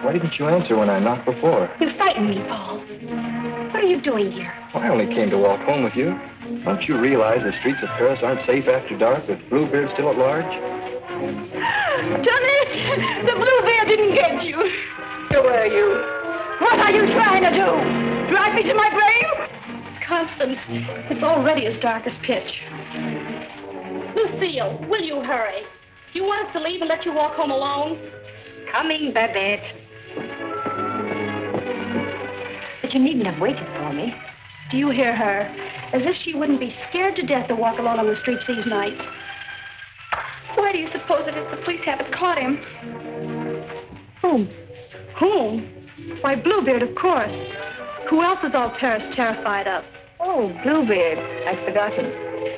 Why didn't you answer when I knocked before? You frightened me, Paul. What are you doing here? Well, I only came to walk home with you. Don't you realize the streets of Paris aren't safe after dark with Bluebeard still at large? Janet! The Bluebeard didn't get you. Who are you? What are you trying to do? Drag me to my grave? Constance, it's already as dark as pitch. Lucille, will you hurry? Do you want us to leave and let you walk home alone? Coming, Babette. But you needn't have waited for me. Do you hear her? As if she wouldn't be scared to death to walk alone on the streets these nights. Why do you suppose it is the police haven't caught him? Whom? Whom? Why, Bluebeard, of course. Who else is all Paris terrified of? Oh, Bluebeard. I'd forgotten.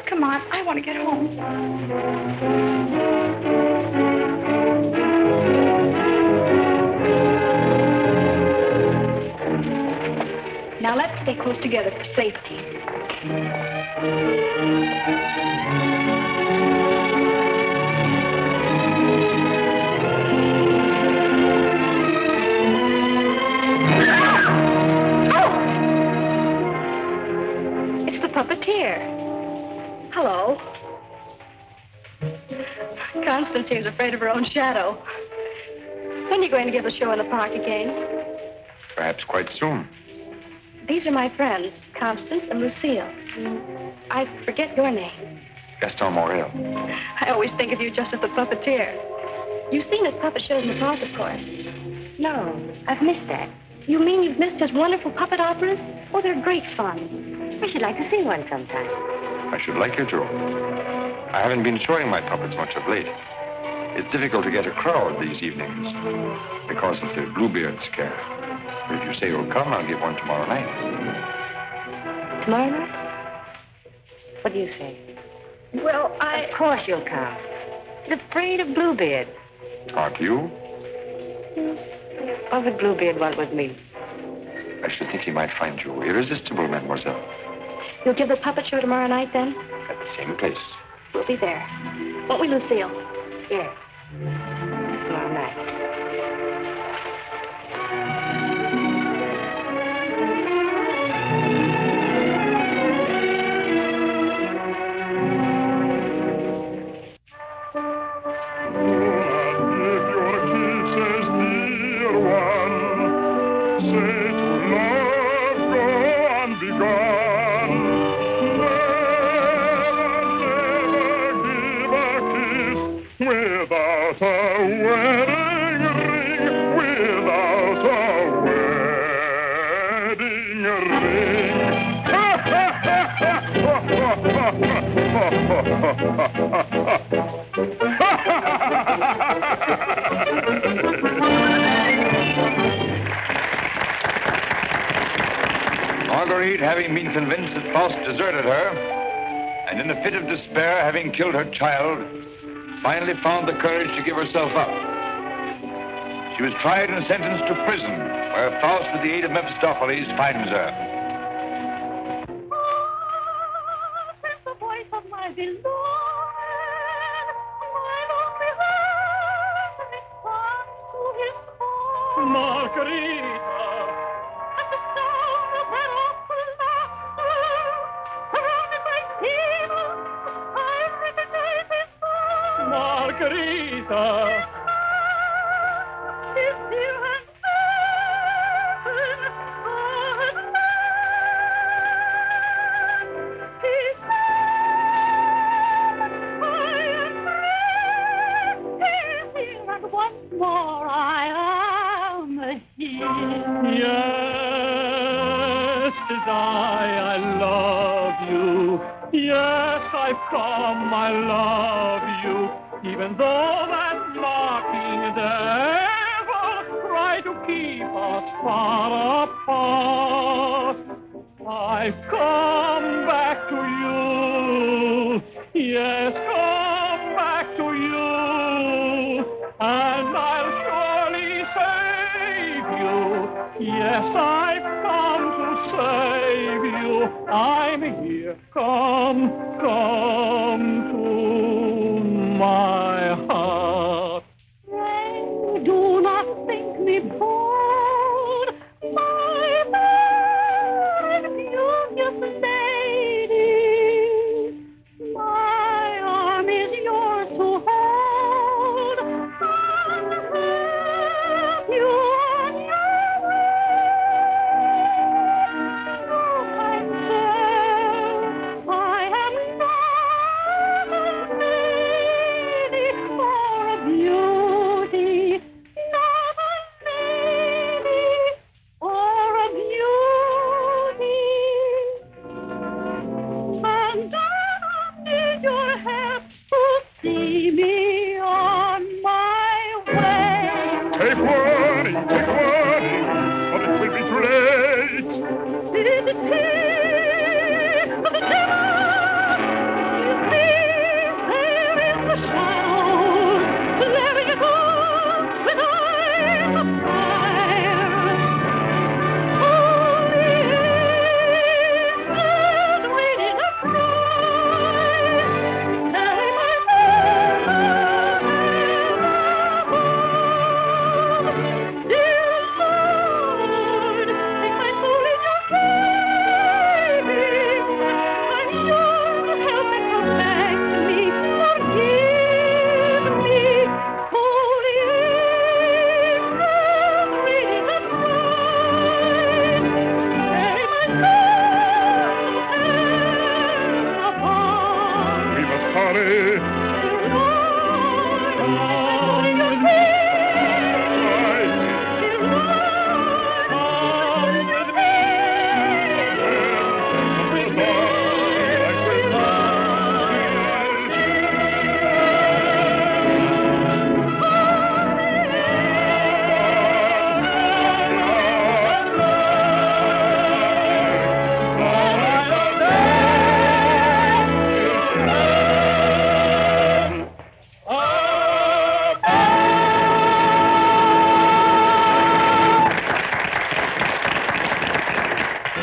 Come on, I want to get home. Now let's stay close together for safety. It's the puppeteer. Hello. Constance seems afraid of her own shadow. When are you going to give the show in the park again? Perhaps quite soon. These are my friends, Constance and Lucille. I forget your name. Gaston Morel. I always think of you just as the puppeteer. You've seen his puppet shows in the park, of course. No, I've missed that. You mean you've missed his wonderful puppet operas? Oh, they're great fun. We should like to see one sometime. I should like you to. I haven't been showing my puppets much of late. It's difficult to get a crowd these evenings because of the Bluebeard scare. But if you say you'll come, I'll give one tomorrow night. Tomorrow night? What do you say? Well, Of course you'll come. He's afraid of Bluebeard. Aren't you? What would Bluebeard want with me? I should think he might find you irresistible, mademoiselle. You'll give the puppet show tomorrow night, then? At the same place. We'll be there. Won't we, Lucille? Yes. Tomorrow night. Marguerite, having been convinced that Faust deserted her, and in a fit of despair, having killed her child, finally found the courage to give herself up. She was tried and sentenced to prison, where Faust, with the aid of Mephistopheles, finds her. Do not think me poor.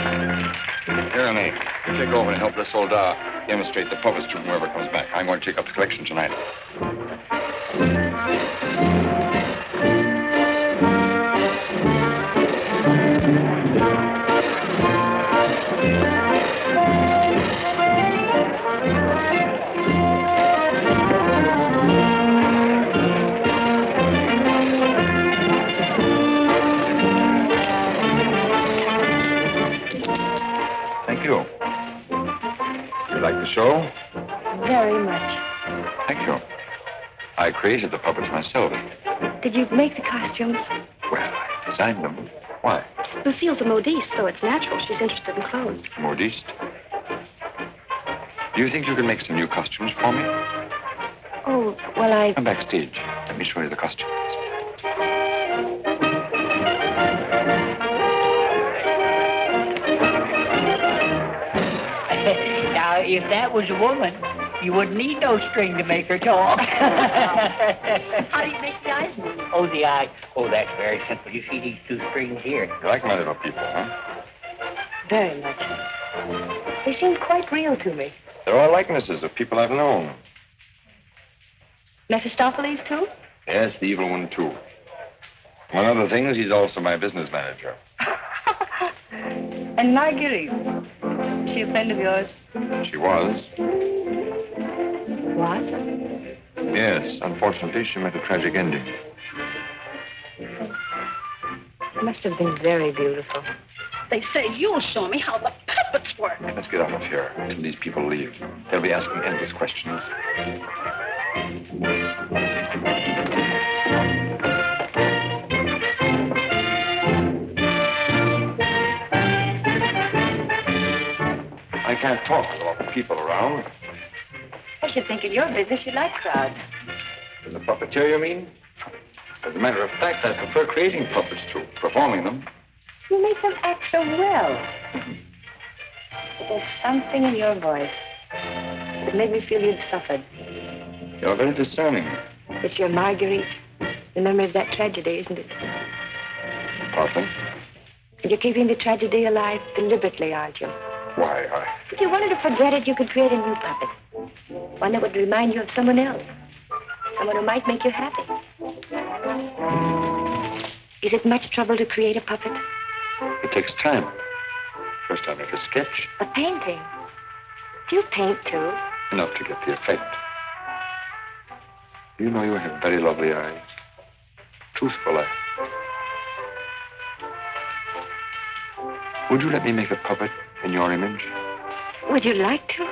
Here, Annie. Take over and help this old demonstrate the puppets to whoever comes back. I'm going to take up the collection tonight. Show? Very much. Thank you. I created the puppets myself. Did you make the costumes? Well, I designed them. Why? Lucille's a modiste, so it's natural she's interested in clothes. Modiste? Do you think you can make some new costumes for me? Oh, well, Come backstage. Let me show you the costumes. Now, if that was a woman, you wouldn't need no string to make her talk. how do you make the eyes move? Oh, the eye. Oh, that's very simple. You see these two strings here? You like my little people, huh? Very much. They seem quite real to me. They're all likenesses of people I've known. Mephistopheles, too? Yes, the evil one, too. Among other things, he's also my business manager. And Marguerite. Is she a friend of yours? She was. What? Yes, unfortunately, she met a tragic ending. It must have been very beautiful. They say you'll show me how the puppets work. Let's get out of here until these people leave. They'll be asking endless questions. I can't talk with all the people around. I should think in your business you like crowds. As a puppeteer, you mean? As a matter of fact, I prefer creating puppets to performing them. You make them act so well. There's something in your voice that made me feel you'd suffered. You're very discerning. It's your Marguerite, the memory of that tragedy, isn't it? Partly. And you're keeping the tragedy alive deliberately, aren't you? Why, If you wanted to forget it, you could create a new puppet. One that would remind you of someone else. Someone who might make you happy. Is it much trouble to create a puppet? It takes time. First I make a sketch. A painting? Do you paint, too? Enough to get the effect. You know you have very lovely eyes. Truthful eyes. Would you let me make a puppet in your image? Would you like to?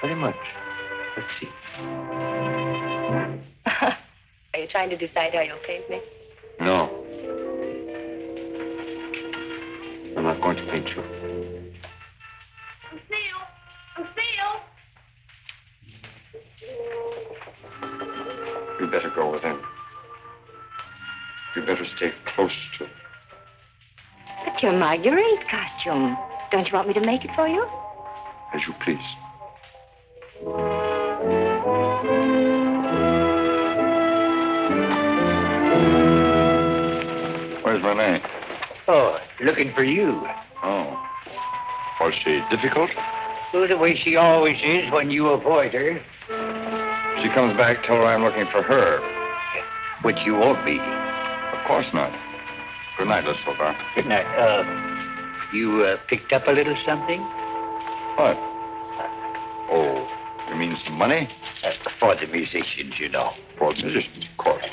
Very much. Let's see. Are you trying to decide how you'll paint me? No. I'm not going to paint you. Lucille! You'd better go with him. You'd better stay close to... But your Marguerite costume. Don't you want me to make it for you? As you please. Where's Renee? Oh, looking for you. Oh. Was she difficult? Well, the way she always is when you avoid her. If she comes back, tell her I'm looking for her. Which you won't be. Of course not. Good night, Miss Silver. Good night. You picked up a little something? What? Oh, you mean some money? For the musicians, you know. For the musicians, of course.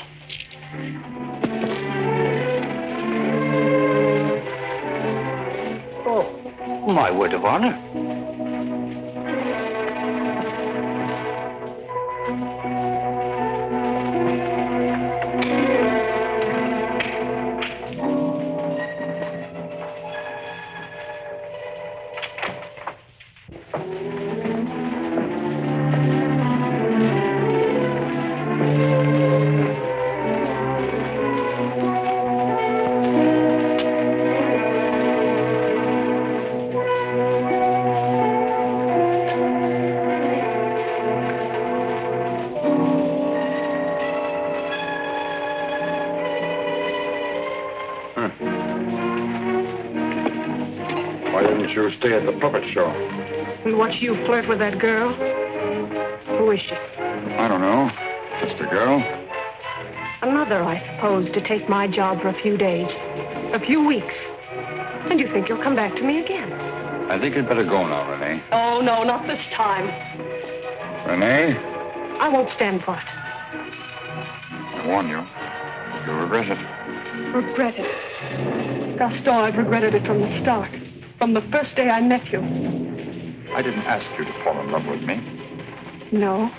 Oh, my word of honor. didn't you stay at the puppet show? And watch you flirt with that girl? Who is she? I don't know. Just a girl. Another, I suppose, to take my job for a few days. A few weeks. And you think you'll come back to me again? I think you'd better go now, Renee. Oh, no, not this time. Renee? I won't stand for it. I warn you. You'll regret it. Regret it? Gaston, I've regretted it from the start. From the first day I met you. I didn't ask you to fall in love with me. No.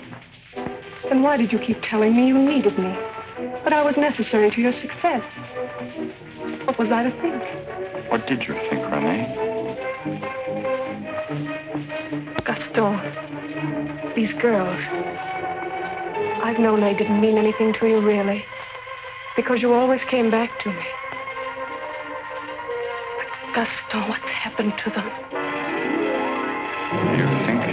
Then why did you keep telling me you needed me? That I was necessary to your success? What was I to think? What did you think, Renee? Gaston, these girls, I've known they didn't mean anything to you, really, because you always came back to me. But Gaston, what's happened to them? You think?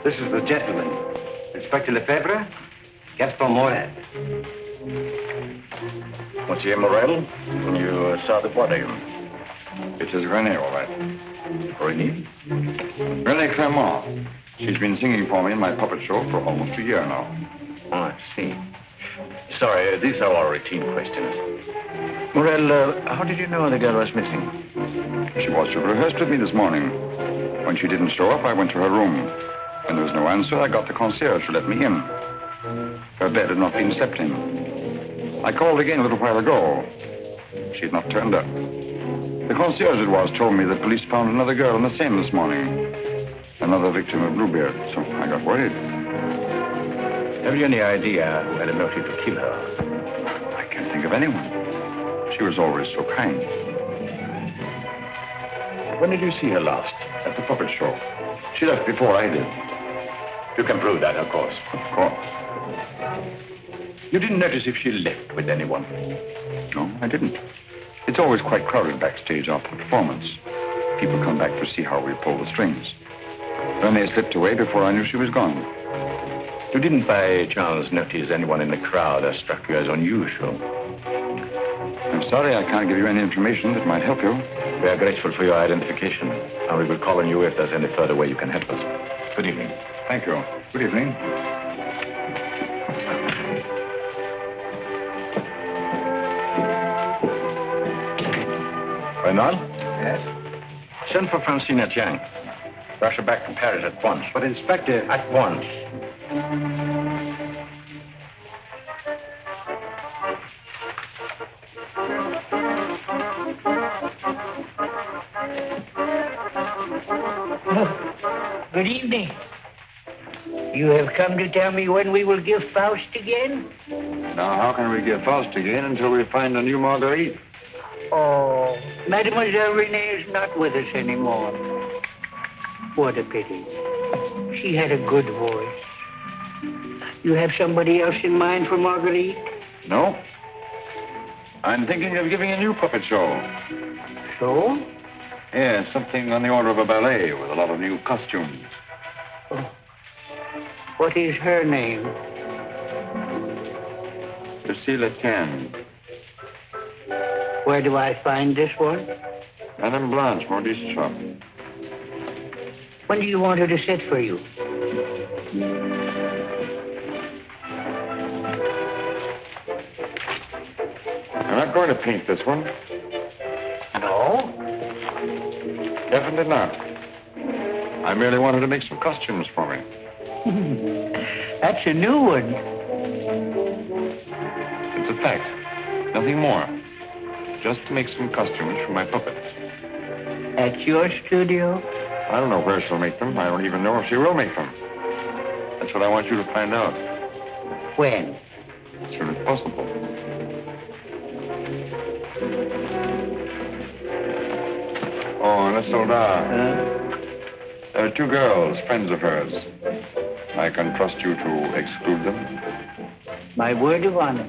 This is the gentleman. Inspector Lefebvre, Gaston Morel. Monsieur Morel, you saw the body. It is Renee, all right. Renee? Renee Clermont. She's been singing for me in my puppet show for almost a year now. Oh, I see. Sorry, these are all routine questions. Morel, how did you know the girl was missing? She was. She rehearsed with me this morning. When she didn't show up, I went to her room. When there was no answer, I got the concierge to let me in. Her bed had not been slept in. I called again a little while ago. She had not turned up. The concierge it was told me that police found another girl in the Seine this morning. Another victim of Bluebeard, so I got worried. Have you any idea who had a motive to kill her? I can't think of anyone. She was always so kind. When did you see her last? At the puppet show. She left before I did. You can prove that, of course. Of course. You didn't notice if she left with anyone? No, I didn't. It's always quite crowded backstage after the performance. People come back to see how we pull the strings. Renee slipped away before I knew she was gone. You didn't by chance notice anyone in the crowd that struck you as unusual? I'm sorry I can't give you any information that might help you. We are grateful for your identification, and we will call on you if there's any further way you can help us. Good evening. Thank you. Good evening. Renan? Yes? Send for Francine Etienne. Rush her back from Paris at once. But, Inspector... At once. Good evening. You have come to tell me when we will give Faust again? Now, how can we give Faust again until we find a new Marguerite? Oh, Mademoiselle Renee is not with us anymore. What a pity. She had a good voice. You have somebody else in mind for Marguerite? No. I'm thinking of giving a new puppet show. So? Yeah, something on the order of a ballet with a lot of new costumes. Oh. What is her name? Lucille Etienne. Where do I find this one? Madame Blanche, Maurice's shop. When do you want her to sit for you? I'm not going to paint this one. No? Definitely not. I merely wanted to make some costumes for me. That's a new one. It's a fact. Nothing more. Just to make some costumes for my puppets. At your studio? I don't know where she'll make them. I don't even know if she will make them. That's what I want you to find out. When? As soon as possible. Oh, and a soldat. There are two girls, friends of hers. I can trust you to exclude them. My word of honor.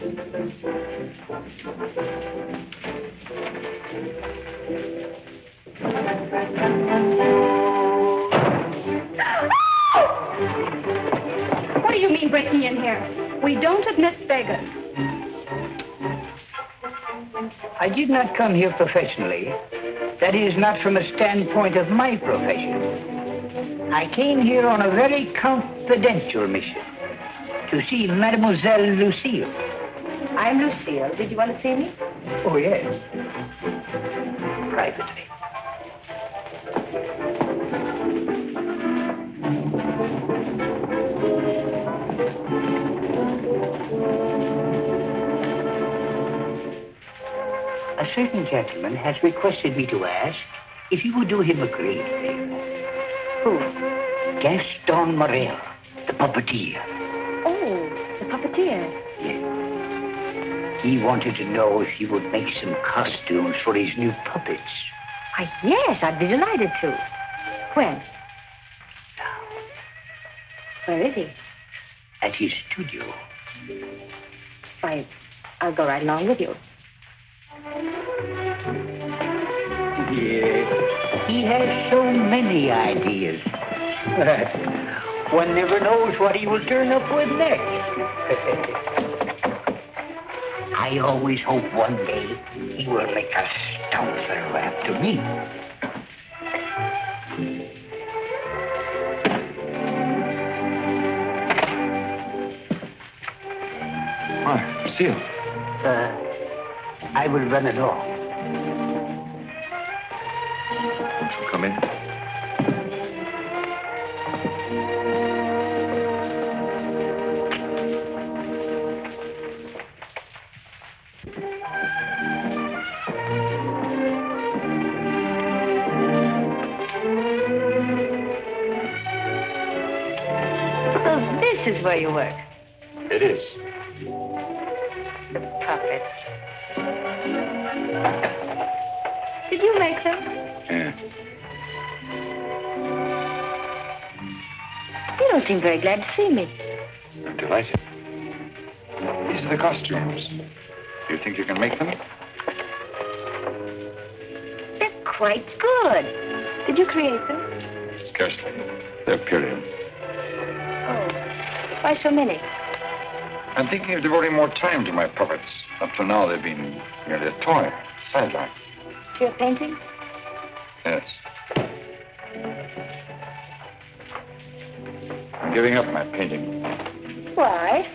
What do you mean breaking in here? We don't admit beggars. I did not come here professionally. That is, not from a standpoint of my profession. I came here on a very confidential mission to see Mademoiselle Lucille. I'm Lucille. Did you want to see me? Oh, yes. Privately. A certain gentleman has requested me to ask if you would do him a great favor. Who? Gaston Morel, the puppeteer. Oh, the puppeteer. Yes. He wanted to know if you would make some costumes for his new puppets. Why, yes, I'd be delighted to. When? Now, Where is he? at his studio. Why, I'll go right along with you. Yes. He has so many ideas. One never knows what he will turn up with next. I always hope one day he will make a Stouther after me. Why, Lucille. I will run along. Won't you come in? So this is where you work. It is. The puppets. Did you make them? Yeah. You don't seem very glad to see me. I'm delighted. These are the costumes. Do you think you can make them? They're quite good. Did you create them? Scarcely. They're period. Oh, why so many? I'm thinking of devoting more time to my puppets. Up till now, they've been merely a toy, sideline. To your painting? Yes. I'm giving up my painting. Why?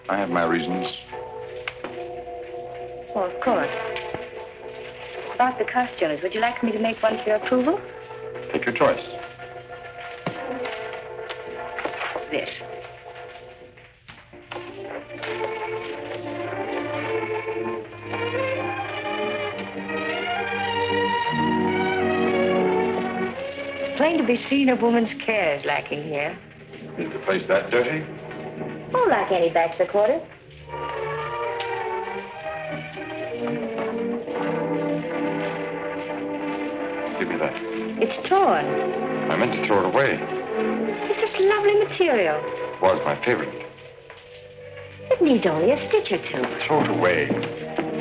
I have my reasons. Oh, of course. About the costumes, would you like me to make one for your approval? Take your choice. This. It's plain to be seen a woman's care is lacking here. Is the place that dirty? Oh, like any bachelor quarters. Give me that. It's torn. I meant to throw it away. It's this lovely material. Was my favorite. It needs only a stitch or two. Throw it away.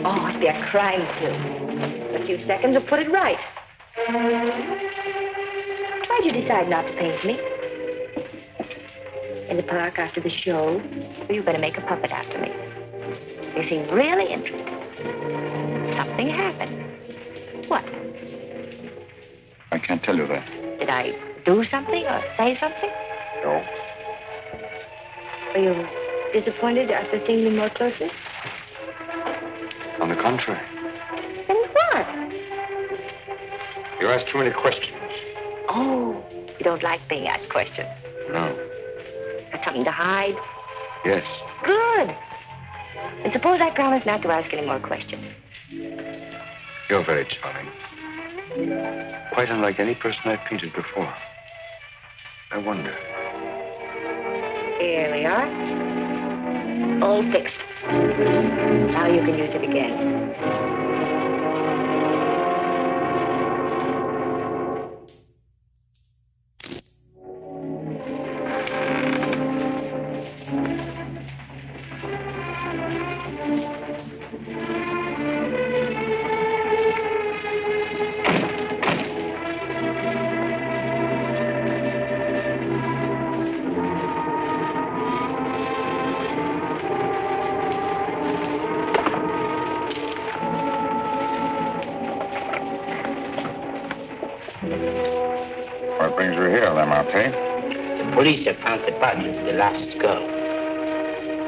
Oh, it'd be a crime to. A few seconds will put it right. Why'd you decide not to paint me? In the park after the show, you better make a puppet after me. You seem really interested. Something happened. What? I can't tell you that. Did I do something or say something? No. Were you disappointed after seeing me more closely? On the contrary. Then what? You asked too many questions. Oh, you don't like being asked questions. No. Got something to hide? Yes. Good. And suppose I promise not to ask any more questions. You're very charming. Quite unlike any person I've painted before. I wonder. Here we are. All fixed. Now you can use it again. What brings you here, Lamarté? The police have found the body of the last girl.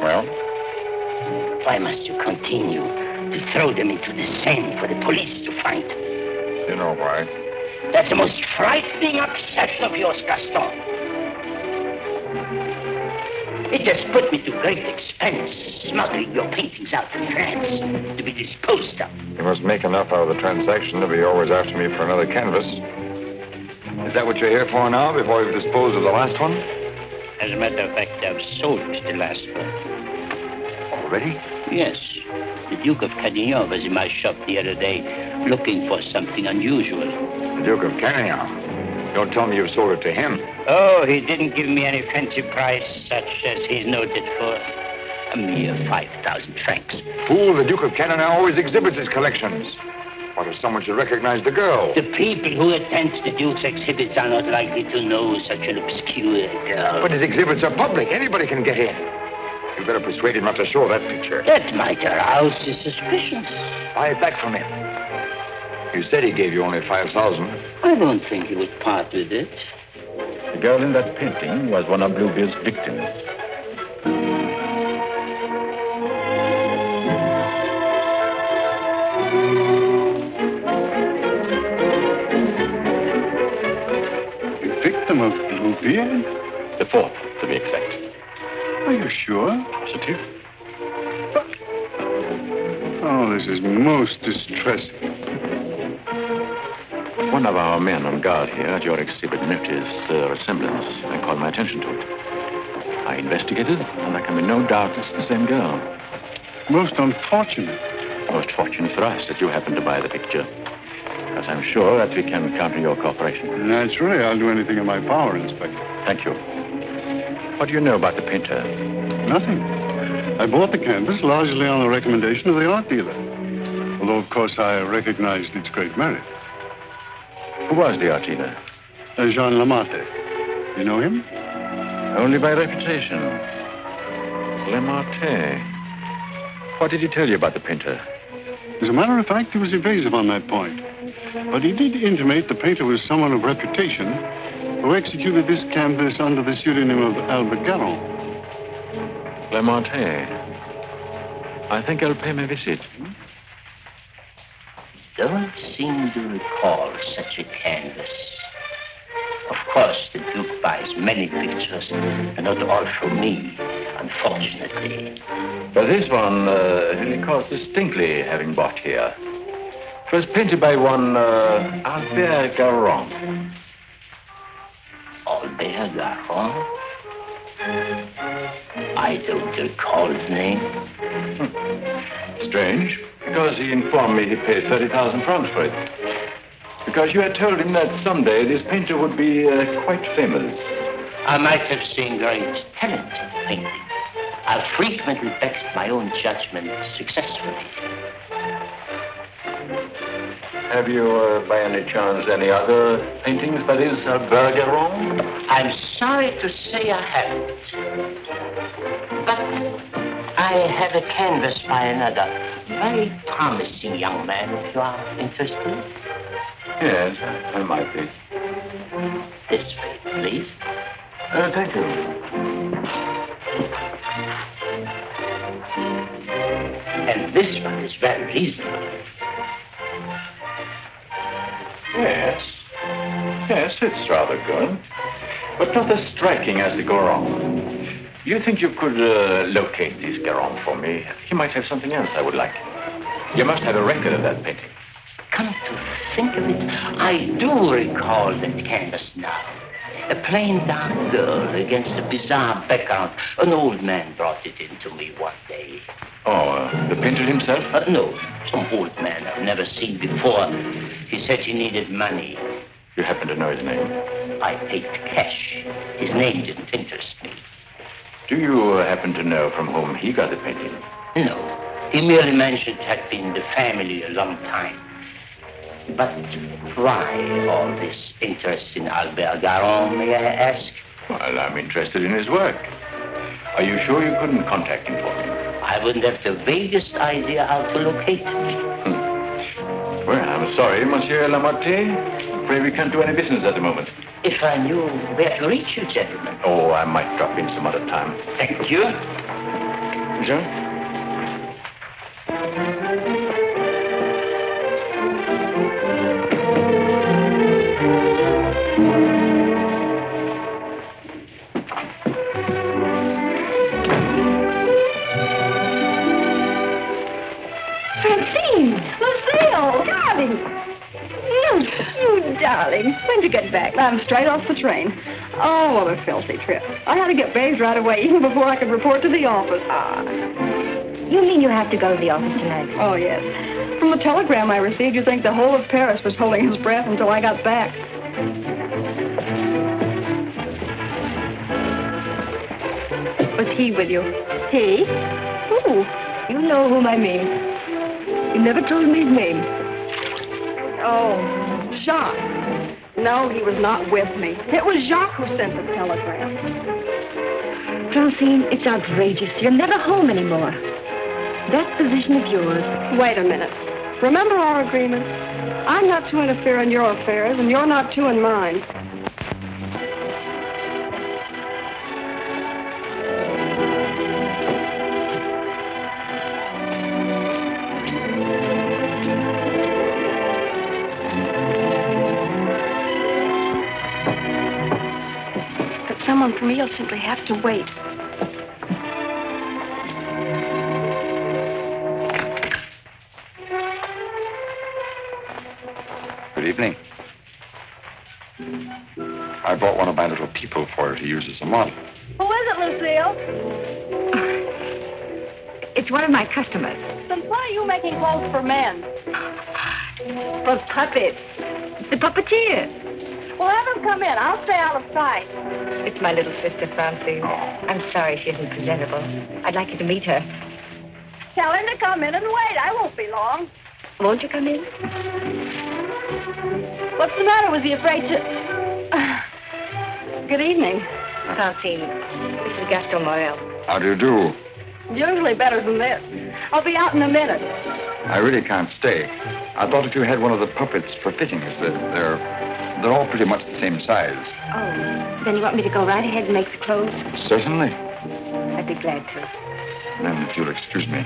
Well? Why must you continue to throw them into the Seine for the police to find? You know why. That's the most frightening obsession of yours, Gaston. It has put me to great expense, smuggling your paintings out of France to be disposed of. You must make enough out of the transaction to be always after me for another canvas. Is that what you're here for now, before you've disposed of the last one? As a matter of fact, I've sold the last one. Already? Yes. The Duke of Carradine was in my shop the other day looking for something unusual. The Duke of Carradine? Don't tell me you've sold it to him. Oh, he didn't give me any fancy price, such as he's noted for. A mere 5,000 francs. Fool, the Duke of Carradine always exhibits his collections. What if someone should recognize the girl? The people who attend the Duke's exhibits are not likely to know such an obscure girl. But his exhibits are public. Anybody can get in. You better persuade him not to show that picture. That might arouse his suspicions. Buy it back from him. You said he gave you only 5,000. I don't think he would part with it. The girl in that painting was one of Bluebeard's victims. Victim of Bluebeard? The fourth, to be exact. Are you sure? Positive. Oh, this is most distressing. One of our men on guard here at your exhibit noticed the resemblance and called my attention to it. I investigated, and there can be no doubt it's the same girl. Most unfortunate. Most fortunate for us that you happened to buy the picture. Because I'm sure that we can count on your cooperation. Naturally, I'll do anything in my power, Inspector. Thank you. What do you know about the painter? Nothing. I bought the canvas largely on the recommendation of the art dealer. Although, of course, I recognized its great merit. Who was the art dealer? Jean Lamarté. You know him? Only by reputation. Lamarté. What did he tell you about the painter? As a matter of fact, he was evasive on that point. But he did intimate the painter was someone of reputation who executed this canvas under the pseudonym of Albert Garon. Lamarté. I think I'll pay him a visit. Don't seem to recall such a canvas. Of course, the Duke buys many pictures, and not all from me, unfortunately. But this one, he recalls distinctly having bought here. It was painted by one Albert Garon. Albert Garon? I don't recall the name. Strange, because he informed me he paid 30,000 francs for it. Because you had told him that someday this painter would be quite famous. I might have seen great talent in painting. I've frequently backed my own judgment successfully. Have you, by any chance, any other paintings by this Bergeron? I'm sorry to say I haven't. But I have a canvas by another very promising young man, if you are interested. Yes, I might be. This way, please. Thank you. And this one is very reasonable. Yes. Yes, it's rather good. But not as striking as the Goron. You think you could locate this Goron for me? He might have something else I would like. You must have a record of that painting. Come to think of it, I do recall that canvas now. A plain dark girl against a bizarre background. An old man brought it in to me one day. Oh, the painter himself? No, some old man I've never seen before. He said he needed money. You happen to know his name? I paid cash. His name didn't interest me. Do you happen to know from whom he got the painting? No, he merely mentioned it had been the family a long time. But why all this interest in Albert Garon, may I ask? Well, I'm interested in his work. Are you sure you couldn't contact him for me? I wouldn't have the vaguest idea how to locate him. Well, I'm sorry, Monsieur Lamotte. Afraid we can't do any business at the moment. If I knew where to reach you, gentlemen. Oh, I might drop in some other time. Thank you. Jean? Darling, when'd you get back? I'm straight off the train. Oh, what a filthy trip. I had to get bathed right away, even before I could report to the office. You mean you have to go to the office tonight? Oh, yes. From the telegram I received, you'd think the whole of Paris was holding his breath until I got back. Was he with you? He? Who? You know whom I mean. You never told me his name. Oh, Jacques. No, he was not with me. It was Jacques who sent the telegram. Francine, it's outrageous. You're never home anymore. That position of yours. Wait a minute. Remember our agreement? I'm not to interfere in your affairs, and you're not to in mine. Someone for me will simply have to wait. Good evening. I brought one of my little people for her to use as a model. Who is it, Lucille? It's one of my customers. Then why are you making clothes for men? For puppets. The puppeteer. Well, have him come in. I'll stay out of sight. It's my little sister, Francine. I'm sorry she isn't presentable. I'd like you to meet her. Tell him to come in and wait. I won't be long. Won't you come in? What's the matter? Was he afraid to... Good evening. Francine, this is Gaston Morel. How do you do? Usually better than this. I'll be out in a minute. I really can't stay. I thought if you had one of the puppets for fittings, they're all pretty much the same size. Oh, then you want me to go right ahead and make the clothes? Certainly. I'd be glad to. Then, if you'll excuse me.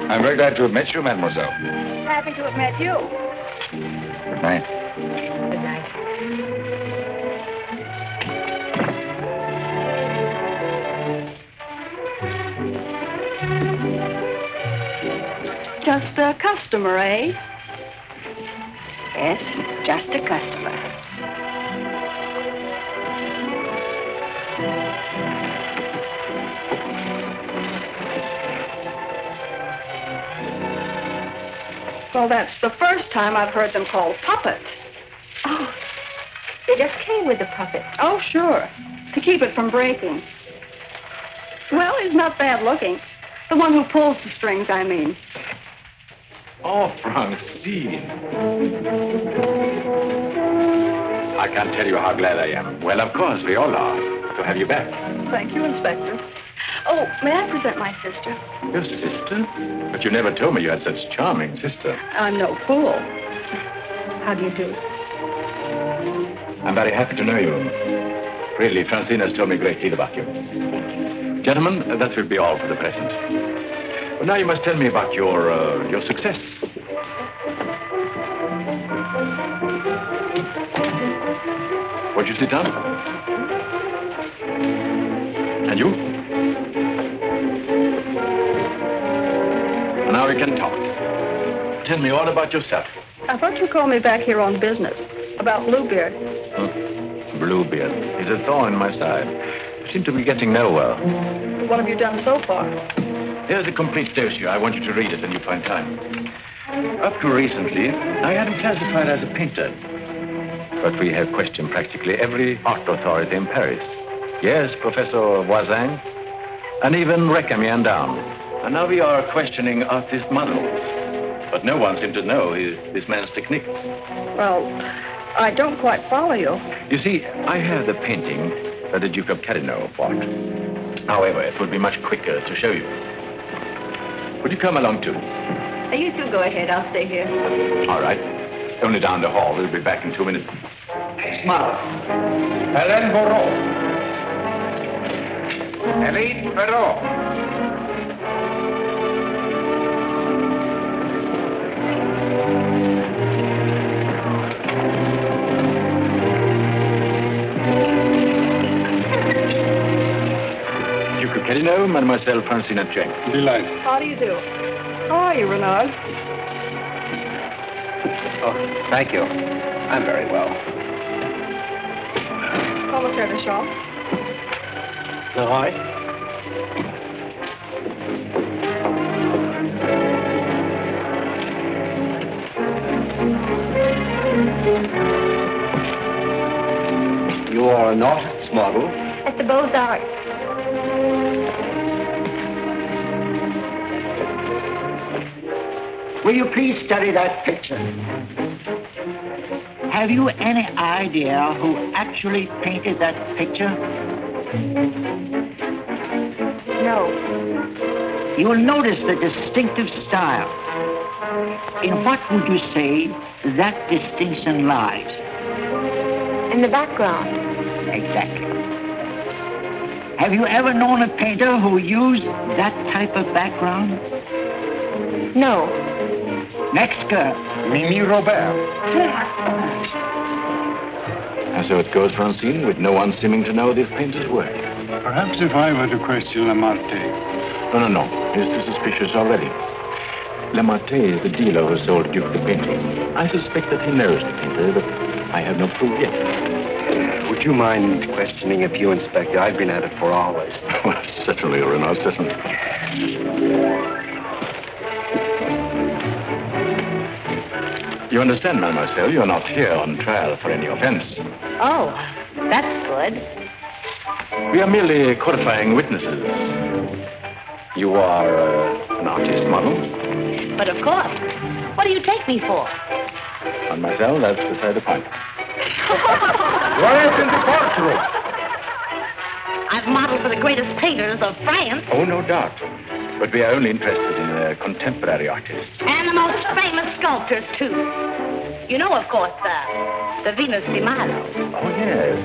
I'm very glad to have met you, mademoiselle. Happy to have met you. Good night. Good night. Just a customer, eh? Yes, just a customer. Well, that's the first time I've heard them called puppets. Oh, they just came with the puppet. Oh, sure. To keep it from breaking. Well, he's not bad looking. The one who pulls the strings, I mean. Oh, Francine. I can't tell you how glad I am. Well, of course, we all are, to have you back. Thank you, Inspector. Oh, may I present my sister? Your sister? But you never told me you had such a charming sister. I'm no fool. How do you do? I'm very happy to know you. Really, Francine has told me a great deal about you. Gentlemen, that will be all for the present. Well, now you must tell me about your success. Won't you sit down? And you? Now we can talk. Tell me all about yourself. I thought you called me back here on business. About Bluebeard. Bluebeard. He's a thorn in my side. I seem to be getting nowhere. What have you done so far? Here's a complete dossier. I want you to read it when you find time. Up to recently, I had him classified as a painter. But we have questioned practically every art authority in Paris. Yes, Professor Voisin, and even Recamier down. And now we are questioning artist models. But no one seemed to know this man's technique. Well, I don't quite follow you. You see, I have the painting that the Duke of Carradine bought. However, it would be much quicker to show you. Would you come along too? You two go ahead. I'll stay here. All right. Only down the hall. We'll be back in 2 minutes. Smile. Hélène Moreau. Hélène Moreau. Duke of Carradine, Mademoiselle Francine J. Delighted. How do you do? How are you, Renard? Oh, thank you. I'm very well. Commissaire de Champ. Leroy? You are an artist's model? At the Beaux-Arts. Will you please study that picture? Have you any idea who actually painted that picture? No. You will notice the distinctive style. In what would you say that distinction lies? In the background. Exactly. Have you ever known a painter who used that type of background? No. Next girl. Mimi Robert. And so it goes, Francine, with no one seeming to know this painter's work. Perhaps if I were to question Lamartine. No. He's too suspicious already. Lamartine is the dealer who sold Duke the painting. I suspect that he knows the painter, but I have no proof yet. Would you mind questioning a few, Inspector? I've been at it for hours. Well, certainly, Renaud, certainly. You understand, mademoiselle, you're not here on trial for any offense. Oh, that's good. We are merely qualifying witnesses. You are an artist model? But of course. What do you take me for? Mademoiselle, that's beside the point. Right in the courtroom. I've modeled for the greatest painters of France. Oh, no doubt. But we are only interested in contemporary artists. And the most famous sculptors, too. You know, of course, the Venus de Milo. Oh, yes.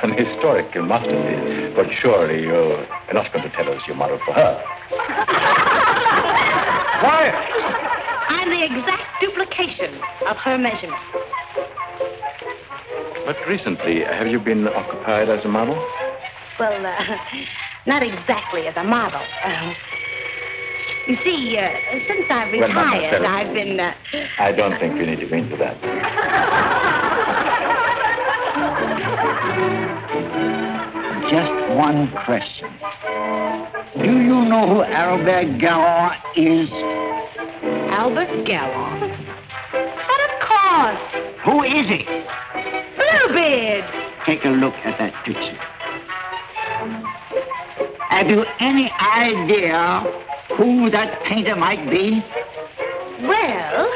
An historical masterpiece. But surely you're not going to tell us you modeled for her. Quiet. I'm the exact duplication of her measurements. But recently, have you been occupied as a model? Well, not exactly as a model. You see, since I've retired, mademoiselle, I've been... I don't think we need to go into that. Just one question. Do you know who Albert Garron is? Albert Garron? But of course. Who is he? Bluebeard. Take a look at that picture. Have you any idea who that painter might be? Well,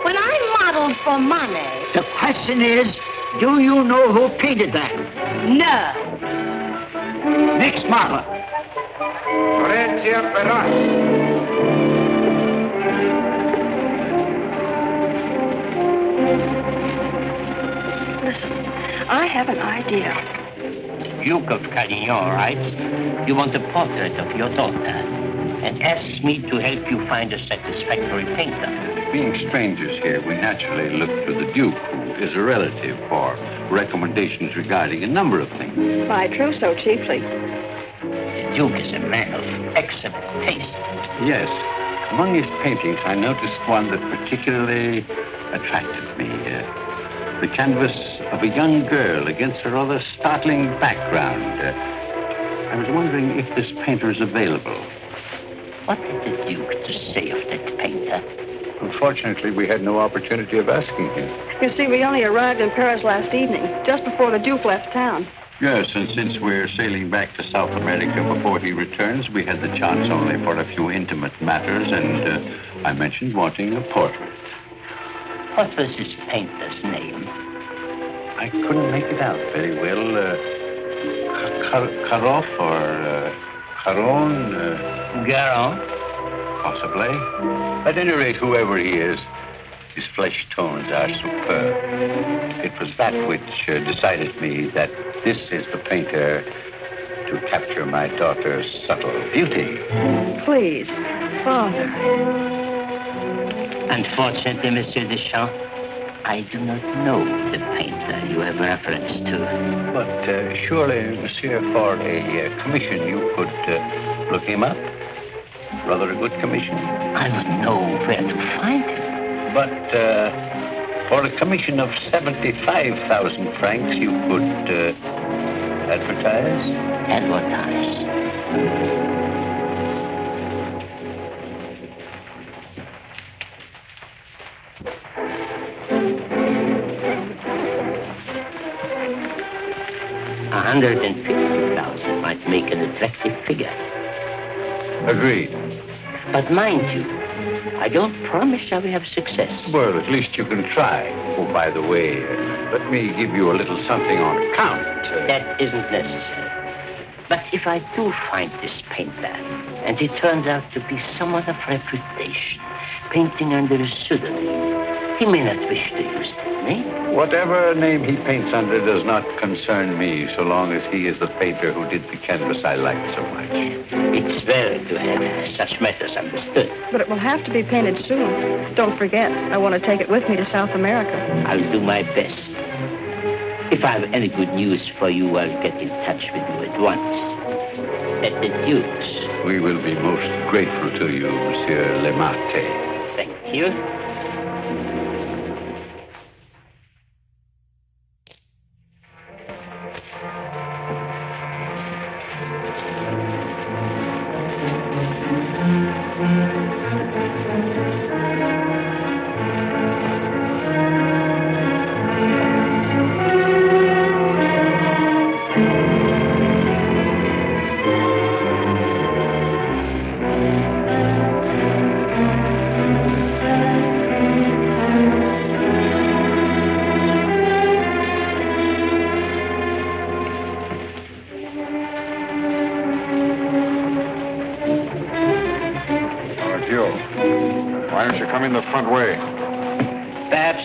when I modeled for money... The question is, do you know who painted that? No. Next model. Listen, I have an idea. Duke of Carradine writes, you want a portrait of your daughter and asks me to help you find a satisfactory painter. Being strangers here, we naturally look to the Duke, who is a relative, for recommendations regarding a number of things. My trousseau, chiefly. The Duke is a man of excellent taste. Yes. Among his paintings, I noticed one that particularly attracted me. The canvas of a young girl against a rather startling background. I was wondering if this painter is available. What did the Duke to say of that painter? Unfortunately, we had no opportunity of asking him. You see, we only arrived in Paris last evening, just before the Duke left town. Yes, and since we're sailing back to South America before he returns, we had the chance only for a few intimate matters, and I mentioned wanting a portrait. What was this painter's name? I couldn't make it out very well. Karoff or Caron? Garon? Possibly. At any rate, whoever he is, his flesh tones are superb. It was that which decided me that this is the painter to capture my daughter's subtle beauty. Please, Father. Unfortunately, Monsieur Deschamps, I do not know the painter you have reference to. But surely, Monsieur, for a commission, you could look him up. Rather a good commission. I would know where to find him. But for a commission of 75,000 francs, you could advertise? Advertise. 150,000 might make an attractive figure. Agreed. But mind you, I don't promise I will have success. Well, at least you can try. Oh, by the way, let me give you a little something on account. That isn't necessary. But if I do find this painter, and he turns out to be someone of reputation, painting under a pseudonym, he may not wish to use that name. Whatever name he paints under does not concern me, so long as he is the painter who did the canvas I liked so much. It's well to have such matters understood. But it will have to be painted soon. Don't forget, I want to take it with me to South America. I'll do my best. If I have any good news for you, I'll get in touch with you at once. At the Duke's. We will be most grateful to you, Monsieur Lemarte. Thank you.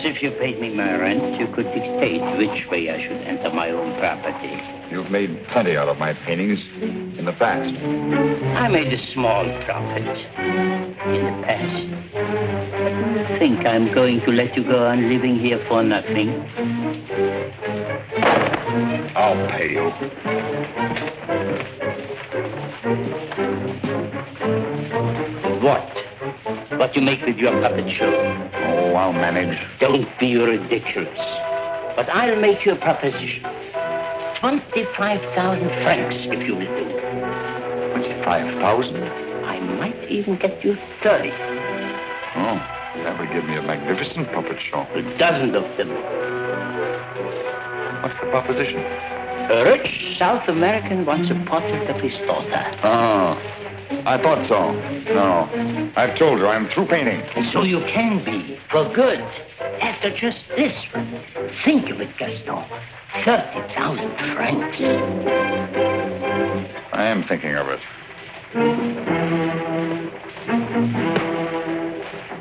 If you paid me my rent, you could dictate which way I should enter my own property. You've made plenty out of my paintings in the past. I made a small profit in the past. But you think I'm going to let you go on living here for nothing? I'll pay you. What? What you make with your puppet show? Oh, I'll manage. Don't be ridiculous. But I'll make you a proposition. 25,000 francs, if you will do. 25,000? I might even get you 30. Oh, that would give me a magnificent puppet show. A dozen of them. What's the proposition? A rich South American wants a portrait of his daughter. Oh, I thought so. No. I've told her I'm through painting. And so you can be, for good. After just this one. Think of it, Gaston. 30,000 francs. I am thinking of it.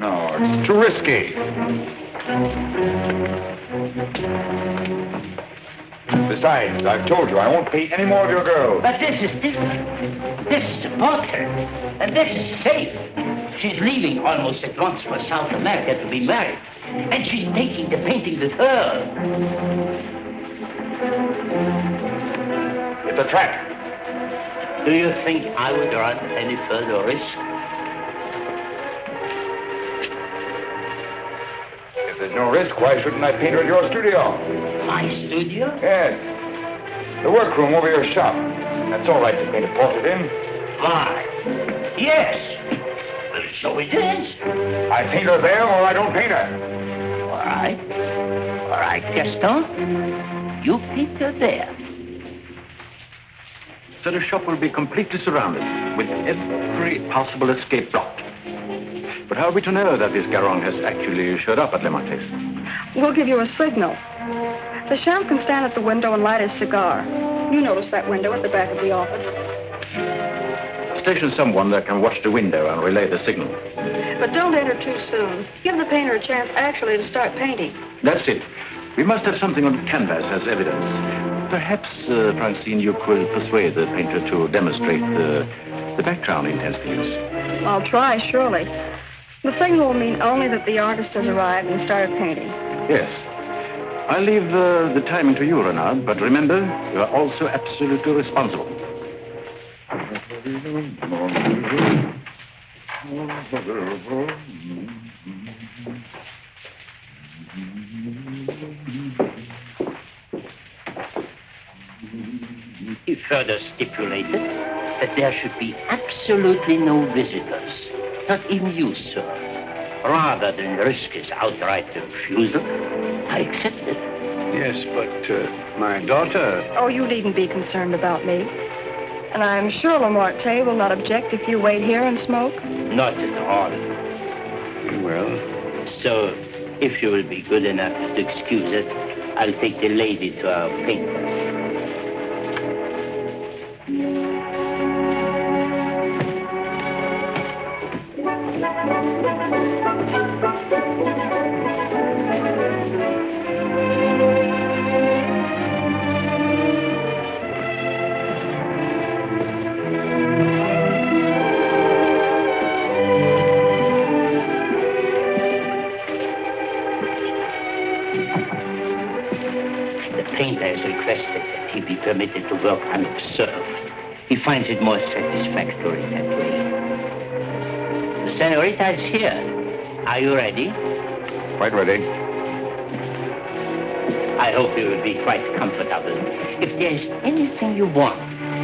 No, it's too risky. Besides, I've told you I won't pay any more of your girls. But this is different. This is a portrait. And this is safe. She's leaving almost at once for South America to be married. And she's taking the painting with her. It's a trap. Do you think I would run any further risk? If there's no risk, why shouldn't I paint her at your studio? My studio? Yes. The workroom over your shop. That's all right to paint a portrait in. Why? Yes. Well, so it is. I paint her there or I don't paint her. All right. All right, Gaston. You paint her there. So the shop will be completely surrounded with every possible escape blocked. But how are we to know that this Garon has actually showed up at Le Marquis? We'll give you a signal. The sheriff can stand at the window and light his cigar. You notice that window at the back of the office. Station someone that can watch the window and relay the signal. But don't enter too soon. Give the painter a chance actually to start painting. That's it. We must have something on canvas as evidence. Perhaps, Francine, you could persuade the painter to demonstrate the background he intends to use. I'll try, surely. The signal will mean only that the artist has arrived and started painting. Yes. I'll leave the timing to you, Renard, but remember, you are also absolutely responsible. He further stipulated that there should be absolutely no visitors, not even you, sir. Rather than risk his outright refusal, I accepted. Yes, but my daughter... Oh, you needn't be concerned about me. And I'm sure Lamarté will not object if you wait here and smoke. Not at all. Well... So, if you will be good enough to excuse us, I'll take the lady to our painter. Permitted to work unobserved. He finds it more satisfactory that way. The senorita is here. Are you ready? Quite ready. I hope you will be quite comfortable. If there is anything you want,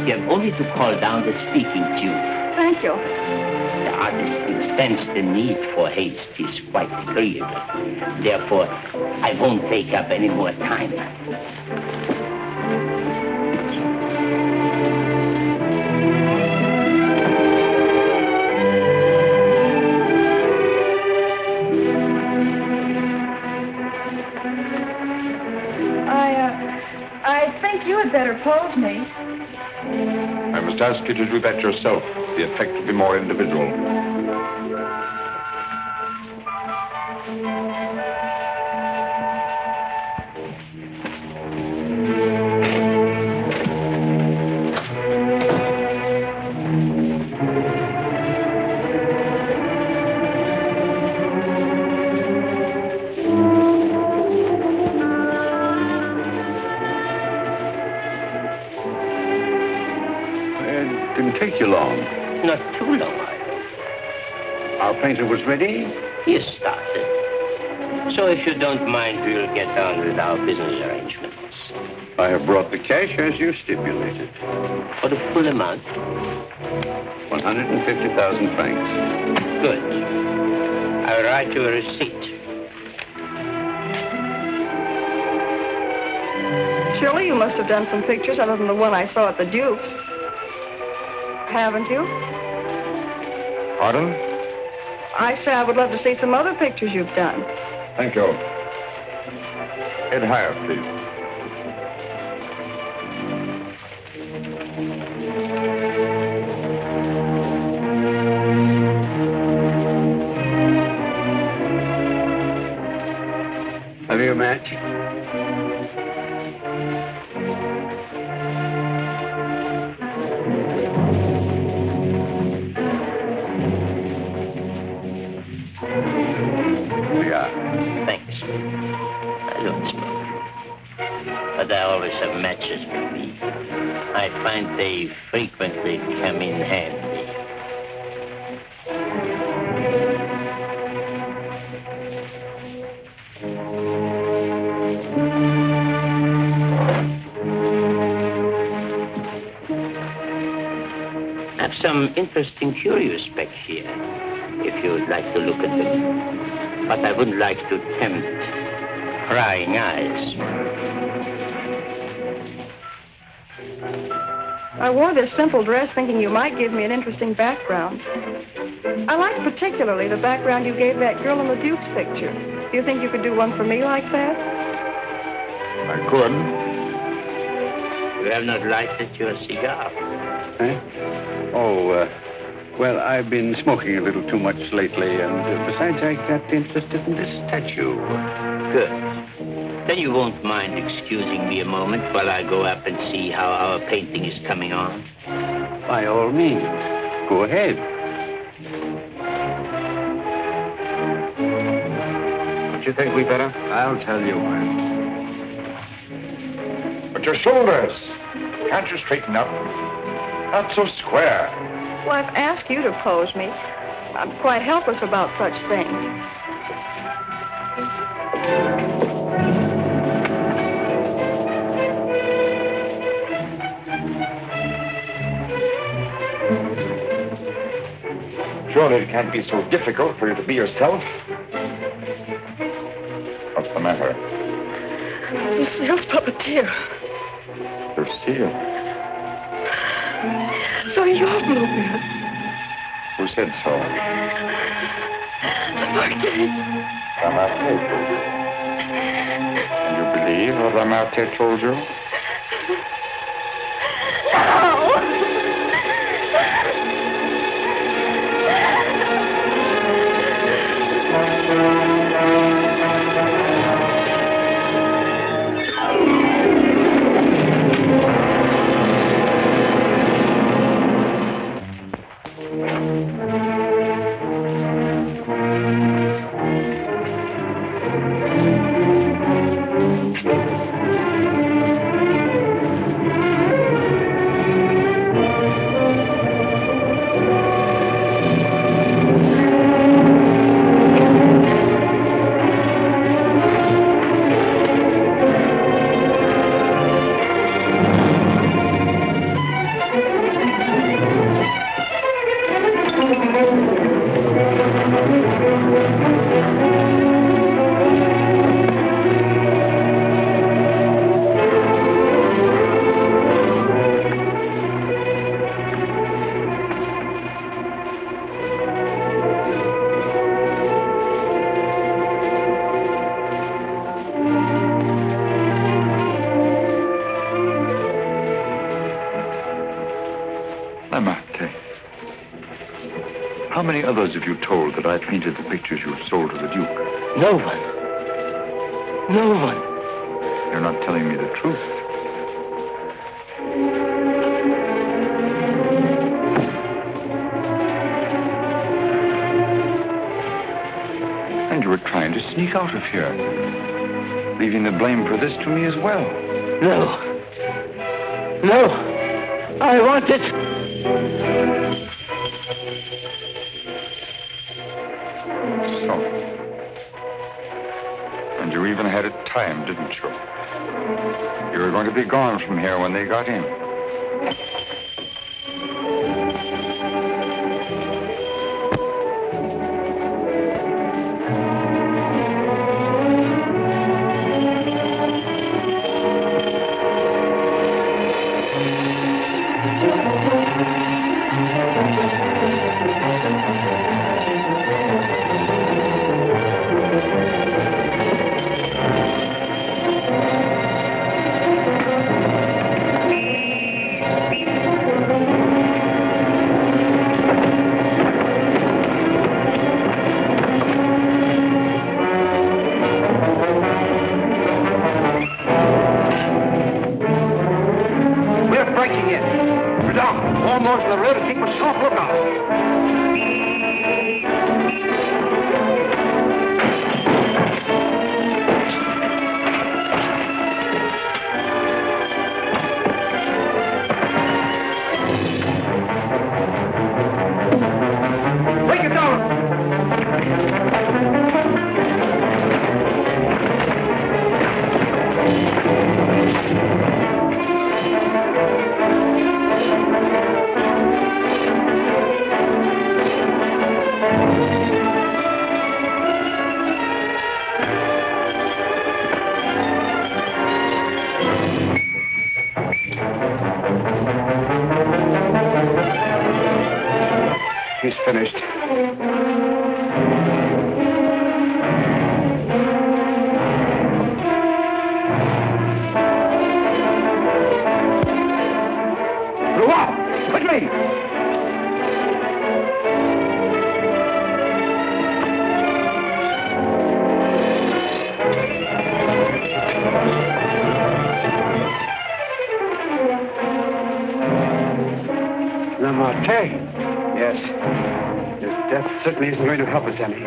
you have only to call down the speaking tube. Thank you. The artist understands the need for haste. He's quite agreeable. Therefore, I won't take up any more time. Better pose me. I must ask you to do that yourself. The effect will be more individual. Take you long. Not too long, I hope. Our painter was ready? He started. So if you don't mind, we'll get on with our business arrangements. I have brought the cash as you stipulated. For the full amount? 150,000 francs. Good. I'll write you a receipt. Surely you must have done some pictures other than the one I saw at the Duke's. Haven't you? Pardon? I say I would love to see some other pictures you've done. Thank you. Head higher, please. Have you a match? We are. Thanks. I don't smoke. But I always have matches with me. I find they frequently come in handy. I have some interesting curios back here, if you would like to look at them. But I wouldn't like to tempt prying eyes. I wore this simple dress thinking you might give me an interesting background. I liked particularly the background you gave that girl in the Duke's picture. Do you think you could do one for me like that? I could. You have not lighted your cigar. Eh? Oh, well, I've been smoking a little too much lately, and besides, I got interested in this statue. Good. Then you won't mind excusing me a moment while I go up and see how our painting is coming on? By all means, go ahead. Don't you think we better? I'll tell you when. But your shoulders. Can't you straighten up? Not so square. Well, I've asked you to pose me. I'm quite helpless about such things. Surely it can't be so difficult for you to be yourself. What's the matter? Lucille's puppeteer. Lucille. So you're Bluebeard. Who said so? Marquet. Lamartine. And you believe what Lamartine told you? No. How many others have you told that I painted the pictures you have sold to the Duke? No one. No one. You're not telling me the truth. And you were trying to sneak out of here, leaving the blame for this to me as well. No. No. I want it. So. And you even had it timed, didn't you? You were going to be gone from here when they got in. finished. Quickly! Yes. His death certainly isn't going to help us any.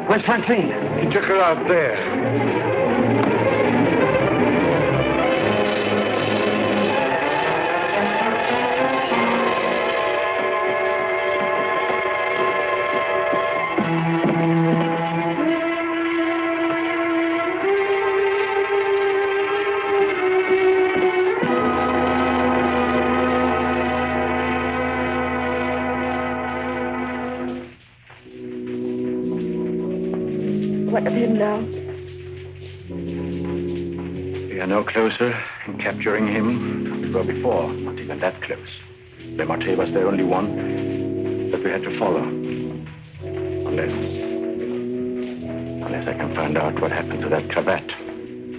Where's Francine? He took her out there. What of him now? We are no closer in capturing him than we were before. Not even that close. Le Marche was the only one that we had to follow. Unless I can find out what happened to that cravat.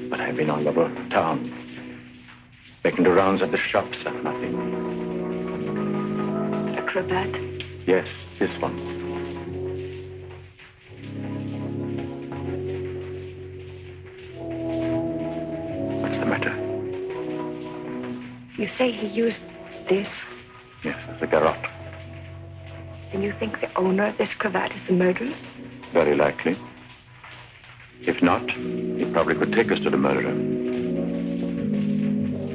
But I've been all over town. Making the rounds at the shops and nothing. The cravat? Yes, this one. You say he used this? Yes, it's a garrote. Then you think the owner of this cravat is the murderer? Very likely. If not, he probably could take us to the murderer.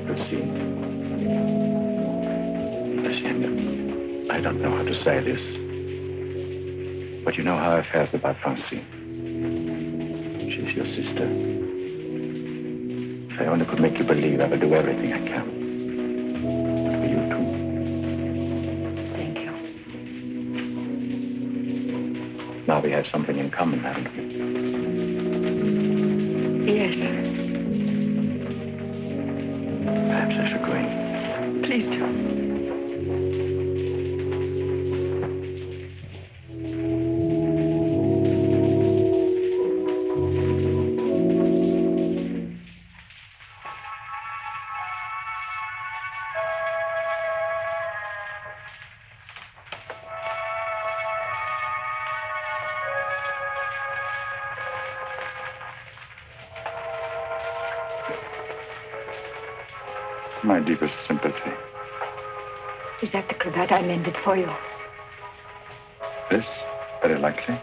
We'll see. Hacienda, I don't know how to say this. But you know how I felt about Francine. She's your sister. If I only could make you believe, I will do everything I can. Now we have something in common, haven't we? Yes. Perhaps I should go in. Please do. My deepest sympathy. Is that the cravat I mended for you? This? Very likely.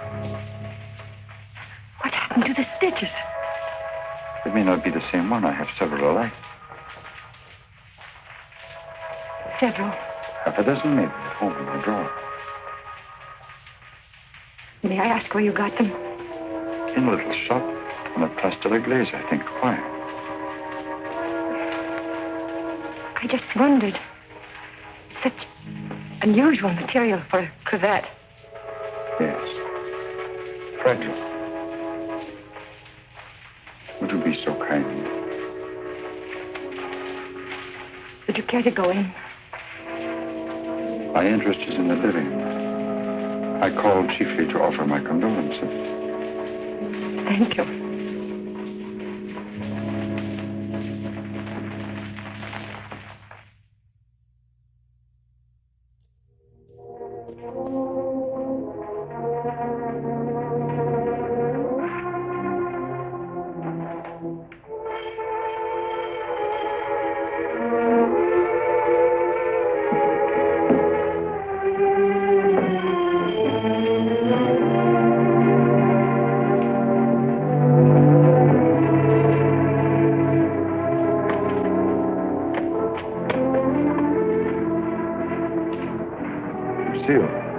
What happened to the stitches? It may not be the same one. I have several alike. Several. Half a dozen maybe at home in my drawer. May I ask where you got them? In a little shop on the Place de l'Église, I think. Why? I just wondered. Such unusual material for a cravat. Yes. Fragile. Would you be so kind? Would you care to go in? My interest is in the living. I called chiefly to offer my condolences. Thank you.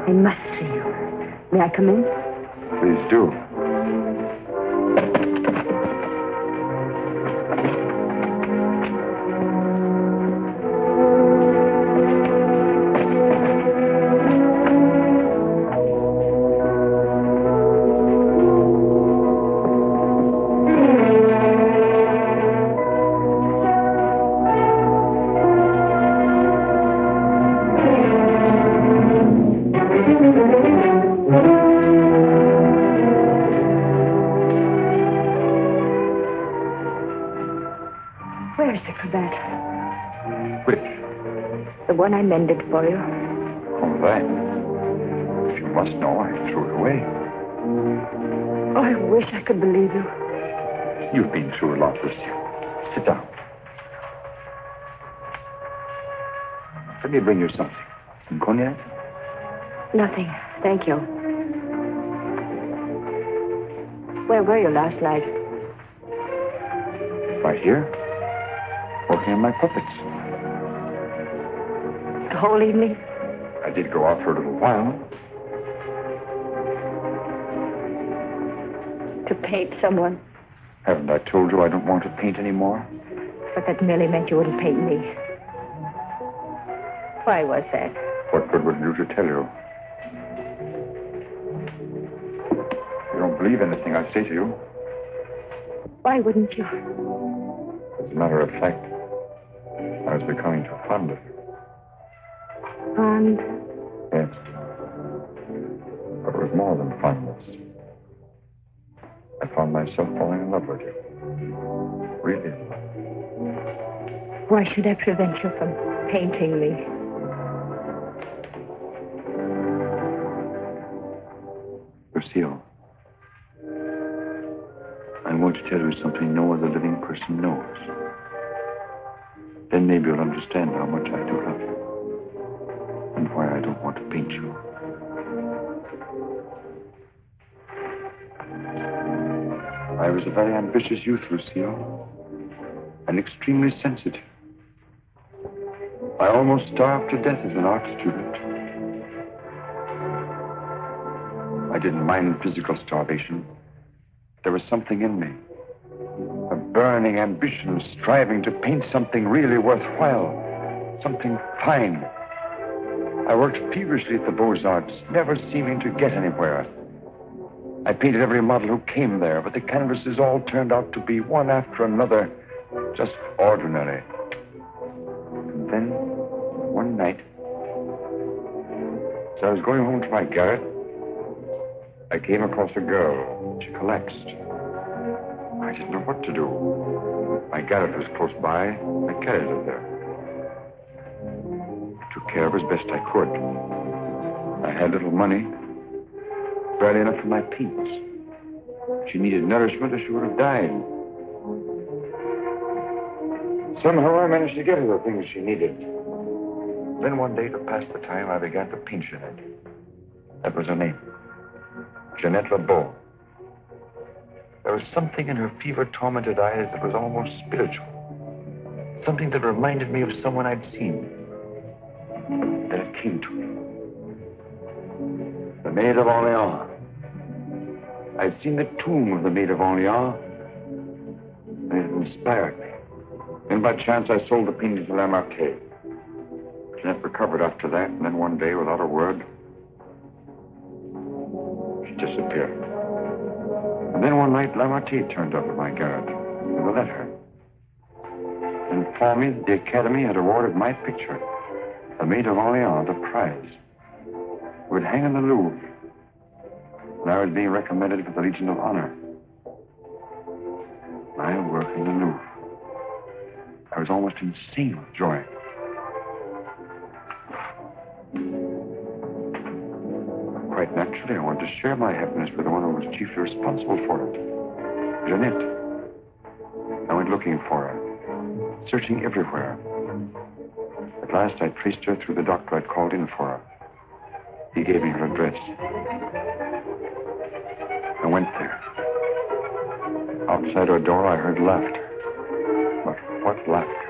I must see you. May I come in? Please do. bicycle bat. Which? The one I mended for you. Oh, that. If you must know, I threw it away. Oh, I wish I could believe you. You've been through a lot, Lucille. Sit down. Let me bring you something. Some cognac? Nothing. Thank you. Where were you last night? Right here. Working on my puppets. The whole evening? I did go out for a little while. To paint someone. Haven't I told you I don't want to paint anymore? But that merely meant you wouldn't paint me. Why was that? What good would it do to tell you? You don't believe anything I say to you. Why wouldn't you? As a matter of fact, I was becoming too fond of you. Fond? Yes. But it was more than fondness. I found myself falling in love with you. Really in love. Why should I prevent you from painting me? Lucille, I'm going to tell you something no other living person knows. Then maybe you'll understand how much I do love you. And why I don't want to paint you. I was a very ambitious youth, Lucille. And extremely sensitive. I almost starved to death as an art student. I didn't mind physical starvation. There was something in me. A burning ambition striving to paint something really worthwhile. Something fine. I worked feverishly at the Beaux-Arts, never seeming to get anywhere. I painted every model who came there, but the canvases all turned out to be one after another, just ordinary. And then, one night, as I was going home to my garret, I came across a girl. She collapsed. I didn't know what to do. My garret was close by. I carried her there. I took care of her as best I could. I had little money, barely enough for my paints. She needed nourishment or she would have died. Somehow I managed to get her the things she needed. Then one day, to pass the time, I began to paint Jeanette. That was her name. Jeanette LeBeau. There was something in her fever-tormented eyes that was almost spiritual. Something that reminded me of someone I'd seen. Then it came to me. The Maid of Orleans. I'd seen the tomb of the Maid of Orleans, and it inspired me. Then by chance I sold the painting to Lamarque. Jeanette recovered after that, and then one day, without a word, she disappeared. And then one night, Lamarque turned up at my garret with a letter. And informed me that the Academy had awarded my picture, the Maid of Orleans, the prize. It would hang in the Louvre. And I was being recommended for the Legion of Honor. I work in the Louvre. I was almost insane with joy. Quite naturally, I wanted to share my happiness with the one who was chiefly responsible for it. Jeanette. I went looking for her, searching everywhere. At last, I traced her through the doctor I'd called in for her. He gave me her address. I went there. Outside her door, I heard laughter. But what laughter?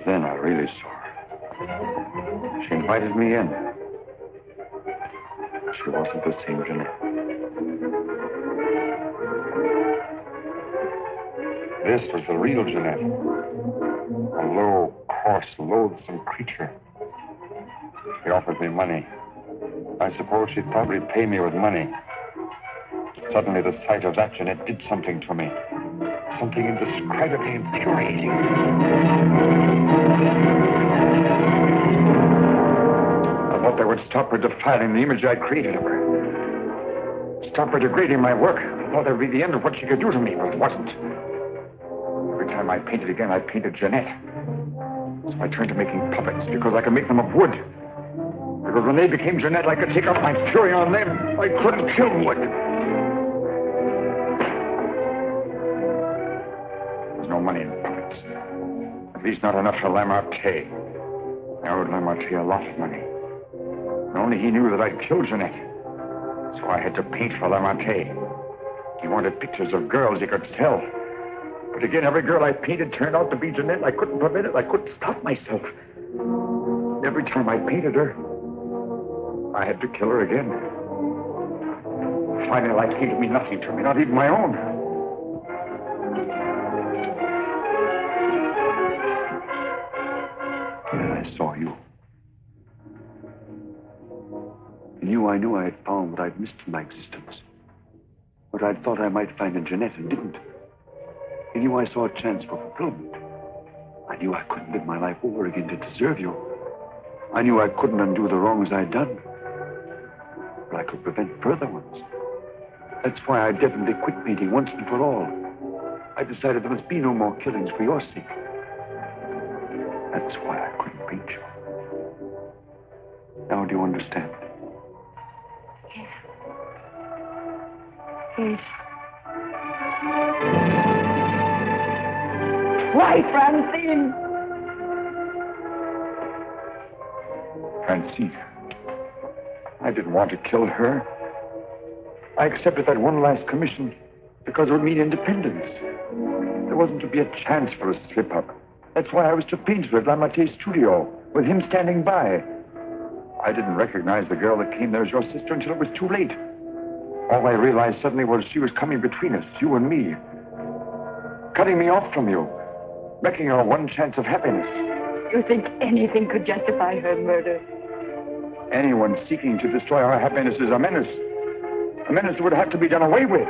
Then I really saw her. She invited me in. She wasn't the same Jeanette. This was the real Jeanette. A low, coarse, loathsome creature. She offered me money. I suppose she'd probably pay me with money. Suddenly, the sight of that Jeanette did something to me. Something indescribably infuriating. I thought that would stop her defiling the image I created of her. Stop her degrading my work. I thought that would be the end of what she could do to me, but it wasn't. Every time I painted again, I painted Jeanette. So I turned to making puppets because I could make them of wood. Because when they became Jeanette, I could take out my fury on them. I couldn't kill wood. There's no money in puppets. At least not enough for Lamarté. I owed Lamarté a lot of money. And only he knew that I'd killed Jeanette. So I had to paint for Lamarté. He wanted pictures of girls he could sell. But again, every girl I painted turned out to be Jeanette. I couldn't prevent it. I couldn't stop myself. Every time I painted her, I had to kill her again. Finally, life came to mean nothing to me, not even my own. And I saw you. In you, I knew I had found what I'd missed in my existence. What I'd thought I might find in Jeanette and didn't. In you, I saw a chance for fulfillment. I knew I couldn't live my life over again to deserve you. I knew I couldn't undo the wrongs I'd done. But I could prevent further ones. That's why I definitely quit painting once and for all. I decided there must be no more killings for your sake. That's why I couldn't paint you. Now do you understand? Yes. Yes. Why, Francine? Francine. I didn't want to kill her. I accepted that one last commission because it would mean independence. There wasn't to be a chance for a slip-up. That's why I was to paint her at Lamarté's studio, with him standing by. I didn't recognize the girl that came there as your sister until it was too late. All I realized suddenly was she was coming between us, you and me. Cutting me off from you. Wrecking our one chance of happiness. You think anything could justify her murder? Anyone seeking to destroy our happiness is a menace. A menace that would have to be done away with.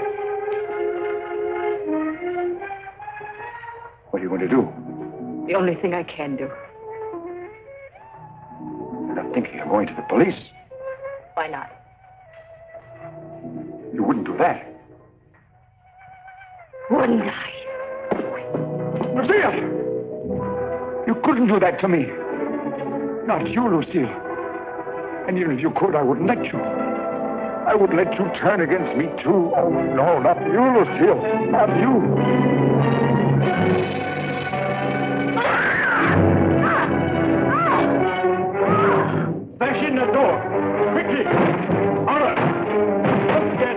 What are you going to do? The only thing I can do. You're not thinking of going to the police? Why not? You wouldn't do that. Wouldn't I? Lucille! You couldn't do that to me. Not you, Lucille. And even if you could, I wouldn't let you. I would let you turn against me, too. Oh, no, not you, Lucille. Not you. Bash in the door. Quickly. Ulmer. Let's get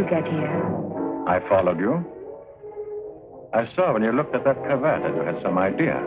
Get here. I followed you. I saw when you looked at that cravat that you had some idea.